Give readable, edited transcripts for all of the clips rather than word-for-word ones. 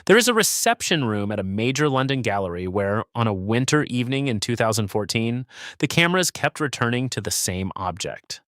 There is a reception room at a major London gallery where, on a winter evening in 2014, the cameras kept returning to the same object.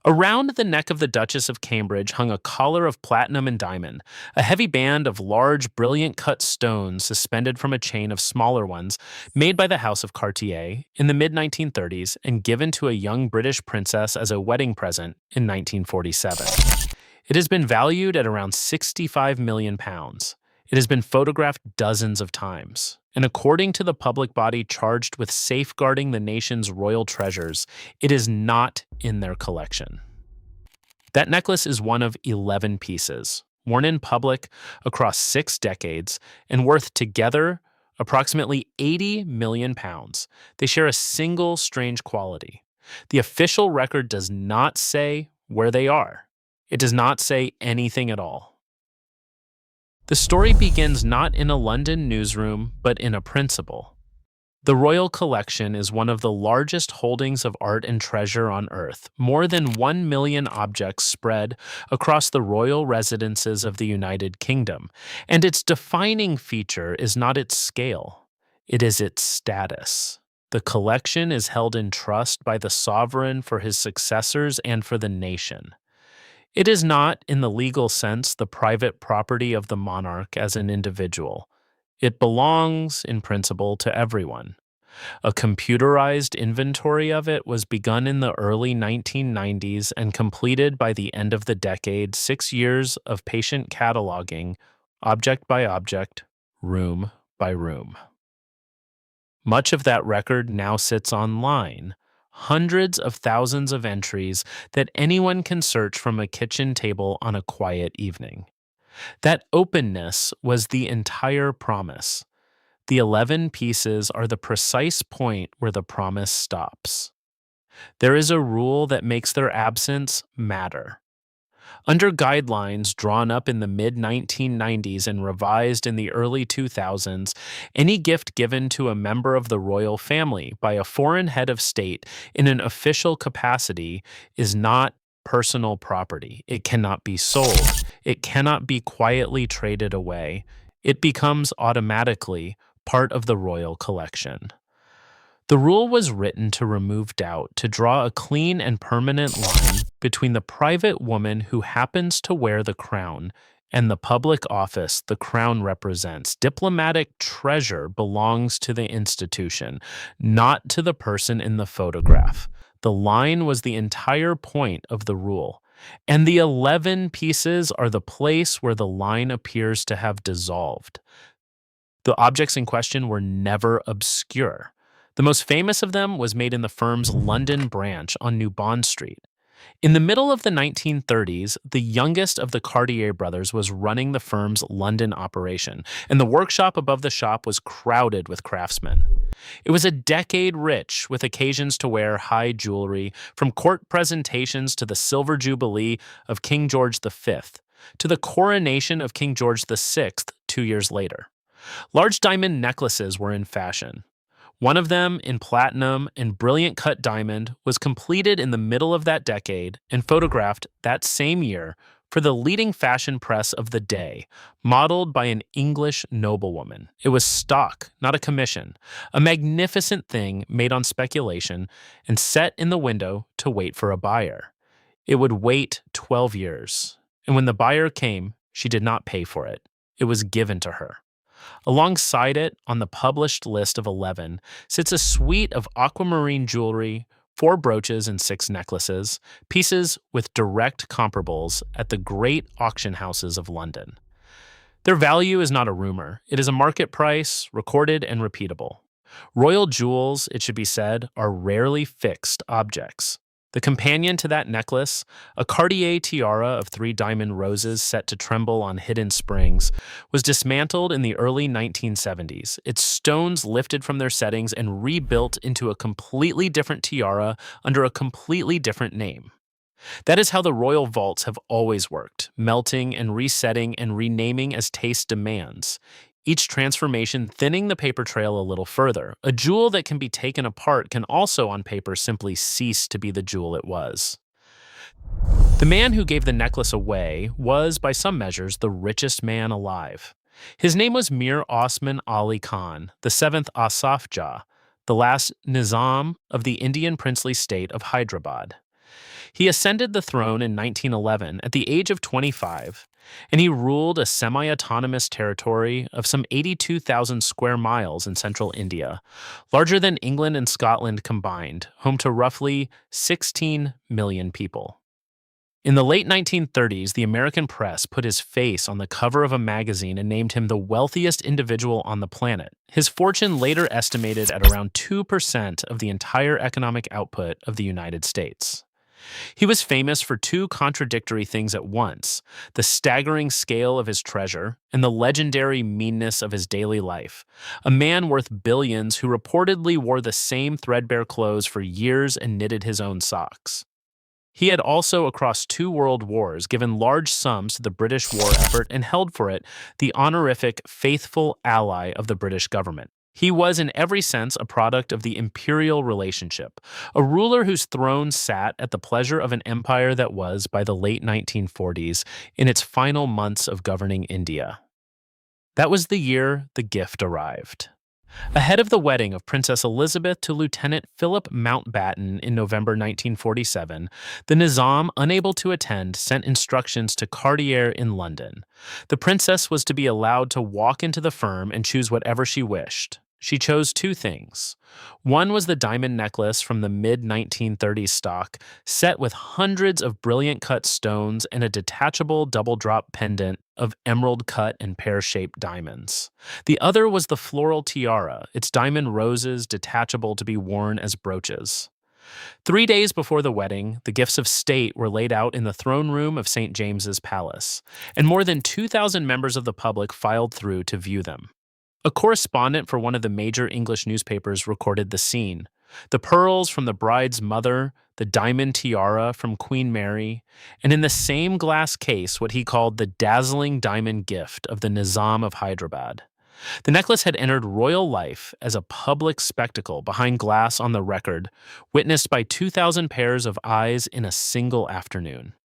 Around the neck of the Duchess of Cambridge hung a collar of platinum and diamond, a heavy band of large, brilliant cut stones suspended from a chain of smaller ones made by the House of Cartier in the mid 1930s and given to a young British princess as a wedding present in 1947. It has been valued at around £65 million. It has been photographed dozens of times, and according to the public body charged with safeguarding the nation's royal treasures, it is not in their collection. That necklace is one of 11 pieces, worn in public across 6 decades, and worth together approximately £80 million. They share a single strange quality. The official record does not say where they are. It does not say anything at all. The story begins not in a London newsroom, but in a principal. The royal collection is one of the largest holdings of art and treasure on Earth, more than 1 million objects spread across the royal residences of the United Kingdom, and its defining feature is not its scale, it is its status. The collection is held in trust by the sovereign for his successors and for the nation. It is not, in the legal sense, the private property of the monarch as an individual. It belongs, in principle, to everyone. A computerized inventory of it was begun in the early 1990s and completed by the end of the decade, 6 years of patient cataloging, object by object, room by room. Much of that record now sits online, hundreds of thousands of entries that anyone can search from a kitchen table on a quiet evening. That openness was the entire promise. The 11 pieces are the precise point where the promise stops. There is a rule that makes their absence matter. Under guidelines drawn up in the mid-1990s and revised in the early 2000s, any gift given to a member of the royal family by a foreign head of state in an official capacity is not personal property. It cannot be sold. It cannot be quietly traded away. It becomes automatically part of the royal collection. The rule was written to remove doubt, to draw a clean and permanent line between the private woman who happens to wear the crown and the public office the crown represents. Diplomatic treasure belongs to the institution, not to the person in the photograph. The line was the entire point of the rule, and the 11 pieces are the place where the line appears to have dissolved. The objects in question were never obscure. The most famous of them was made in the firm's London branch on New Bond Street. In the middle of the 1930s, the youngest of the Cartier brothers was running the firm's London operation, and the workshop above the shop was crowded with craftsmen. It was a decade rich with occasions to wear high jewelry, from court presentations to the Silver Jubilee of King George V, to the coronation of King George VI 2 years later. Large diamond necklaces were in fashion. One of them, in platinum and brilliant cut diamond, was completed in the middle of that decade and photographed that same year for the leading fashion press of the day, modeled by an English noblewoman. It was stock, not a commission, a magnificent thing made on speculation and set in the window to wait for a buyer. It would wait 12 years, and when the buyer came, she did not pay for it. It was given to her. Alongside it, on the published list of 11, sits a suite of aquamarine jewelry, 4 brooches and 6 necklaces, pieces with direct comparables at the great auction houses of London. Their value is not a rumor. It is a market price, recorded and repeatable. Royal jewels, it should be said, are rarely fixed objects. The companion to that necklace, a Cartier tiara of 3 diamond roses set to tremble on hidden springs, was dismantled in the early 1970s, its stones lifted from their settings and rebuilt into a completely different tiara under a completely different name. That is how the royal vaults have always worked, melting and resetting and renaming as taste demands, each transformation thinning the paper trail a little further. A jewel that can be taken apart can also, on paper, simply cease to be the jewel it was. The man who gave the necklace away was, by some measures, the richest man alive. His name was Mir Osman Ali Khan, the seventh Asaf Jah, the last Nizam of the Indian princely state of Hyderabad. He ascended the throne in 1911 at the age of 25, and he ruled a semi autonomous territory of some 82,000 square miles in central India, larger than England and Scotland combined, home to roughly 16 million people. In the late 1930s, the American press put his face on the cover of a magazine and named him the wealthiest individual on the planet. His fortune later estimated at around 2% of the entire economic output of the United States. He was famous for two contradictory things at once: the staggering scale of his treasure and the legendary meanness of his daily life. A man worth billions who reportedly wore the same threadbare clothes for years and knitted his own socks. He had also, across two world wars, given large sums to the British war effort and held for it the honorific faithful ally of the British government. He was in every sense a product of the imperial relationship, a ruler whose throne sat at the pleasure of an empire that was, by the late 1940s, in its final months of governing India. That was the year the gift arrived. Ahead of the wedding of Princess Elizabeth to Lieutenant Philip Mountbatten in November 1947, the Nizam, unable to attend, sent instructions to Cartier in London. The princess was to be allowed to walk into the firm and choose whatever she wished. She chose two things. One was the diamond necklace from the mid-1930s stock, set with hundreds of brilliant cut stones and a detachable double-drop pendant of emerald-cut and pear-shaped diamonds. The other was the floral tiara, its diamond roses detachable to be worn as brooches. 3 days before the wedding, the gifts of state were laid out in the throne room of St. James's Palace, and more than 2,000 members of the public filed through to view them. A correspondent for one of the major English newspapers recorded the scene: the pearls from the bride's mother, the diamond tiara from Queen Mary, and in the same glass case what he called the dazzling diamond gift of the Nizam of Hyderabad. The necklace had entered royal life as a public spectacle behind glass on the record, witnessed by 2,000 pairs of eyes in a single afternoon.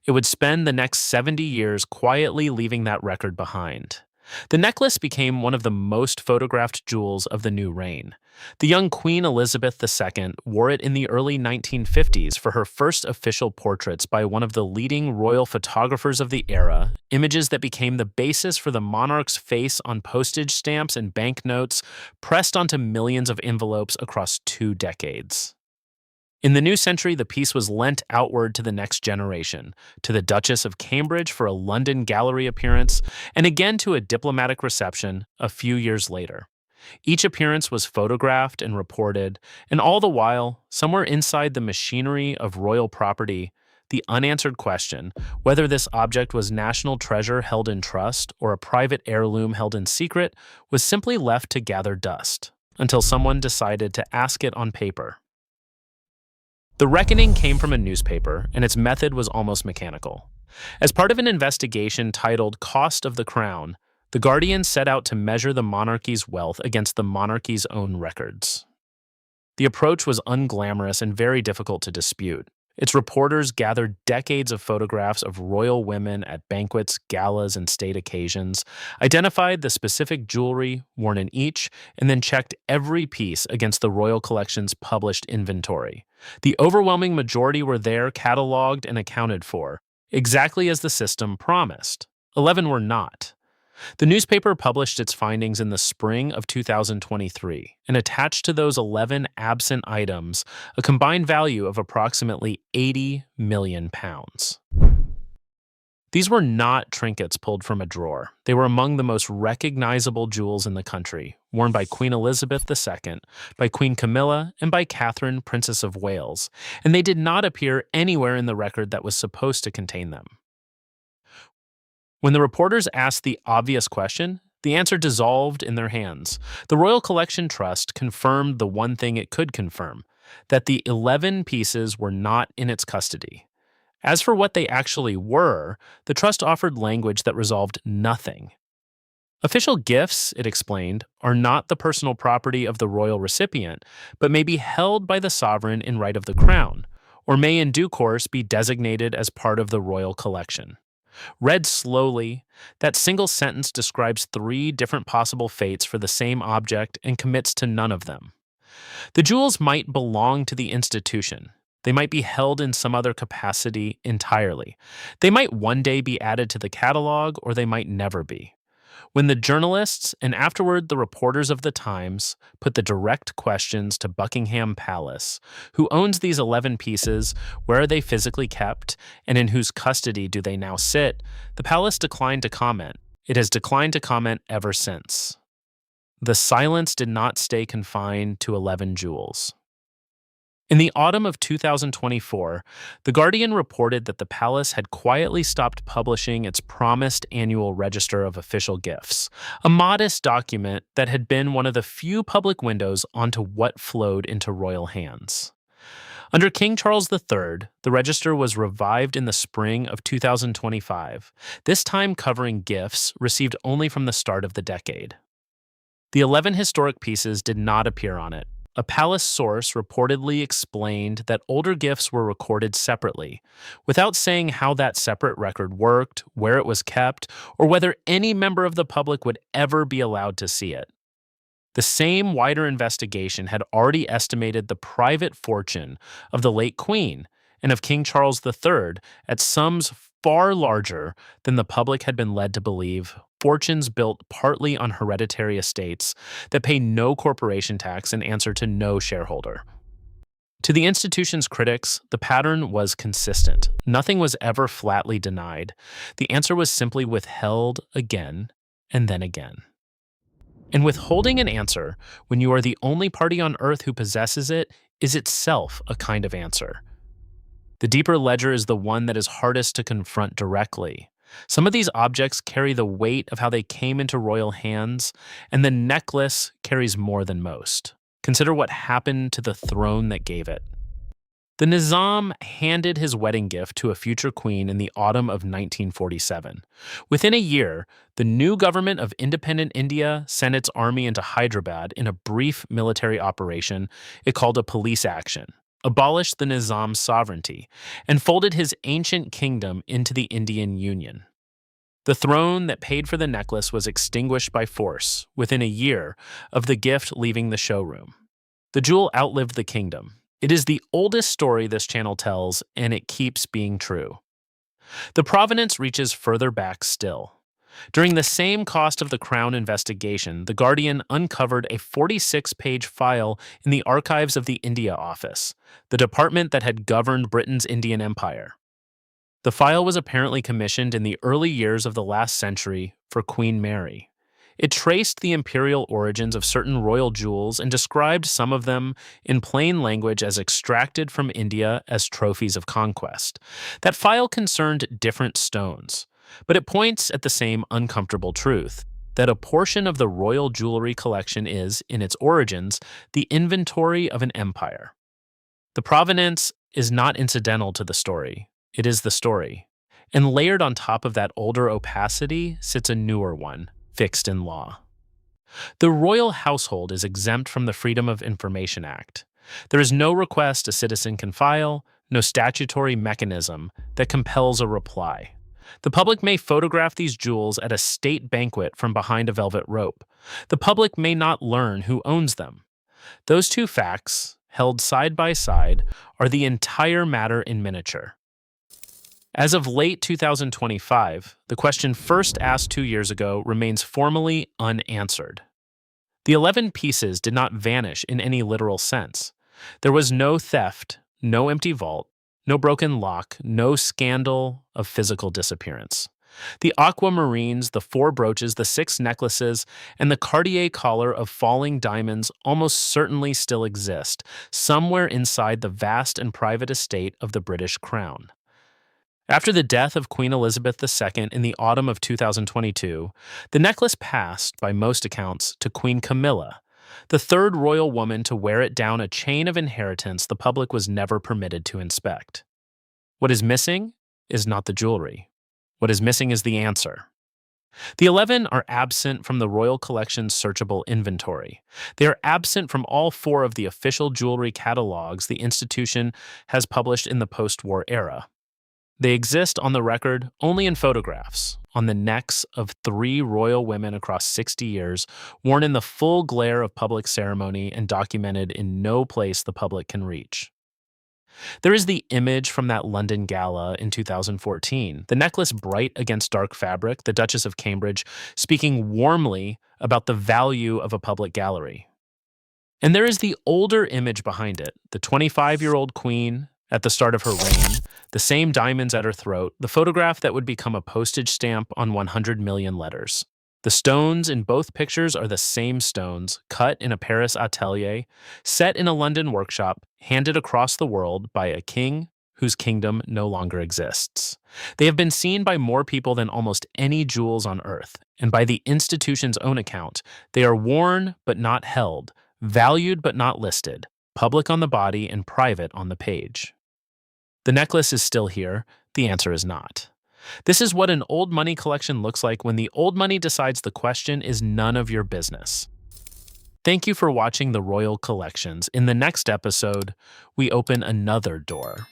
It would spend the next 70 years quietly leaving that record behind. The necklace became one of the most photographed jewels of the new reign. The young Queen Elizabeth II wore it in the early 1950s for her first official portraits by one of the leading royal photographers of the era, images that became the basis for the monarch's face on postage stamps and banknotes pressed onto millions of envelopes across 2 decades. In the new century, the piece was lent outward to the next generation, to the Duchess of Cambridge for a London gallery appearance, and again to a diplomatic reception a few years later. Each appearance was photographed and reported, and all the while, somewhere inside the machinery of royal property, the unanswered question, whether this object was national treasure held in trust or a private heirloom held in secret, was simply left to gather dust, until someone decided to ask it on paper. The reckoning came from a newspaper, and its method was almost mechanical. As part of an investigation titled Cost of the Crown, the Guardian set out to measure the monarchy's wealth against the monarchy's own records. The approach was unglamorous and very difficult to dispute. Its reporters gathered decades of photographs of royal women at banquets, galas, and state occasions, identified the specific jewelry worn in each, and then checked every piece against the royal collection's published inventory. The overwhelming majority were there, catalogued and accounted for, exactly as the system promised. 11 were not. The newspaper published its findings in the spring of 2023 and attached to those 11 absent items a combined value of approximately £80 million. These were not trinkets pulled from a drawer. They were among the most recognizable jewels in the country, worn by Queen Elizabeth II, by Queen Camilla, and by Catherine, Princess of Wales, and they did not appear anywhere in the record that was supposed to contain them. When the reporters asked the obvious question, the answer dissolved in their hands. The Royal Collection Trust confirmed the one thing it could confirm, that the 11 pieces were not in its custody. As for what they actually were, the trust offered language that resolved nothing. Official gifts, it explained, are not the personal property of the royal recipient, but may be held by the sovereign in right of the crown, or may in due course be designated as part of the royal collection. Read slowly, that single sentence describes three different possible fates for the same object and commits to none of them. The jewels might belong to the institution. They might be held in some other capacity entirely. They might one day be added to the catalog, or they might never be. When the journalists and afterward the reporters of the Times put the direct questions to Buckingham Palace, who owns these 11 pieces, where are they physically kept, and in whose custody do they now sit, the palace declined to comment. It has declined to comment ever since. The silence did not stay confined to 11 jewels. In the autumn of 2024, The Guardian reported that the palace had quietly stopped publishing its promised annual register of official gifts, a modest document that had been one of the few public windows onto what flowed into royal hands. Under King Charles III, the register was revived in the spring of 2025, this time covering gifts received only from the start of the decade. The 11 historic pieces did not appear on it. A palace source reportedly explained that older gifts were recorded separately, without saying how that separate record worked, where it was kept, or whether any member of the public would ever be allowed to see it. The same wider investigation had already estimated the private fortune of the late Queen and of King Charles III at sums far larger than the public had been led to believe, fortunes built partly on hereditary estates that pay no corporation tax and answer to no shareholder. To the institution's critics, the pattern was consistent. Nothing was ever flatly denied. The answer was simply withheld again and then again. And withholding an answer, when you are the only party on earth who possesses it, is itself a kind of answer. The deeper ledger is the one that is hardest to confront directly. Some of these objects carry the weight of how they came into royal hands, and the necklace carries more than most. Consider what happened to the throne that gave it. The Nizam handed his wedding gift to a future queen in the autumn of 1947. Within a year, the new government of independent India sent its army into Hyderabad in a brief military operation it called a police action, abolished the Nizam's sovereignty, and folded his ancient kingdom into the Indian Union. The throne that paid for the necklace was extinguished by force within a year of the gift leaving the showroom. The jewel outlived the kingdom. It is the oldest story this channel tells, and it keeps being true. The provenance reaches further back still. During the same cost of the Crown investigation, The Guardian uncovered a 46-page file in the archives of the India Office, the department that had governed Britain's Indian Empire. The file was apparently commissioned in the early years of the last century for Queen Mary. It traced the imperial origins of certain royal jewels and described some of them in plain language as extracted from India as trophies of conquest. That file concerned different stones, but it points at the same uncomfortable truth, that a portion of the royal jewelry collection is, in its origins, the inventory of an empire. The provenance is not incidental to the story, it is the story. And layered on top of that older opacity sits a newer one, fixed in law. The royal household is exempt from the Freedom of Information Act. There is no request a citizen can file, no statutory mechanism that compels a reply. The public may photograph these jewels at a state banquet from behind a velvet rope. The public may not learn who owns them. Those two facts, held side by side, are the entire matter in miniature. As of late 2025, the question first asked 2 years ago remains formally unanswered. The 11 pieces did not vanish in any literal sense. There was no theft, no empty vault, no broken lock, no scandal of physical disappearance. The aquamarines, the 4 brooches, the 6 necklaces, and the Cartier collar of falling diamonds almost certainly still exist, somewhere inside the vast and private estate of the British Crown. After the death of Queen Elizabeth II in the autumn of 2022, the necklace passed, by most accounts, to Queen Camilla, the third royal woman to wear it down a chain of inheritance the public was never permitted to inspect. What is missing is not the jewelry. What is missing is the answer. The 11 are absent from the royal collection's searchable inventory. They are absent from all 4 of the official jewelry catalogues the institution has published in the post-war era. They exist on the record only in photographs, on the necks of three royal women across 60 years, worn in the full glare of public ceremony and documented in no place the public can reach. There is the image from that London gala in 2014, the necklace bright against dark fabric, the Duchess of Cambridge speaking warmly about the value of a public gallery. And there is the older image behind it, the 25-year-old queen at the start of her reign, the same diamonds at her throat, the photograph that would become a postage stamp on 100 million letters. The stones in both pictures are the same stones, cut in a Paris atelier, set in a London workshop, handed across the world by a king whose kingdom no longer exists. They have been seen by more people than almost any jewels on earth, and by the institution's own account, they are worn but not held, valued but not listed, public on the body and private on the page. The necklace is still here. The answer is not. This is what an old money collection looks like when the old money decides the question is none of your business. Thank you for watching the Royal Collections. In the next episode, we open another door.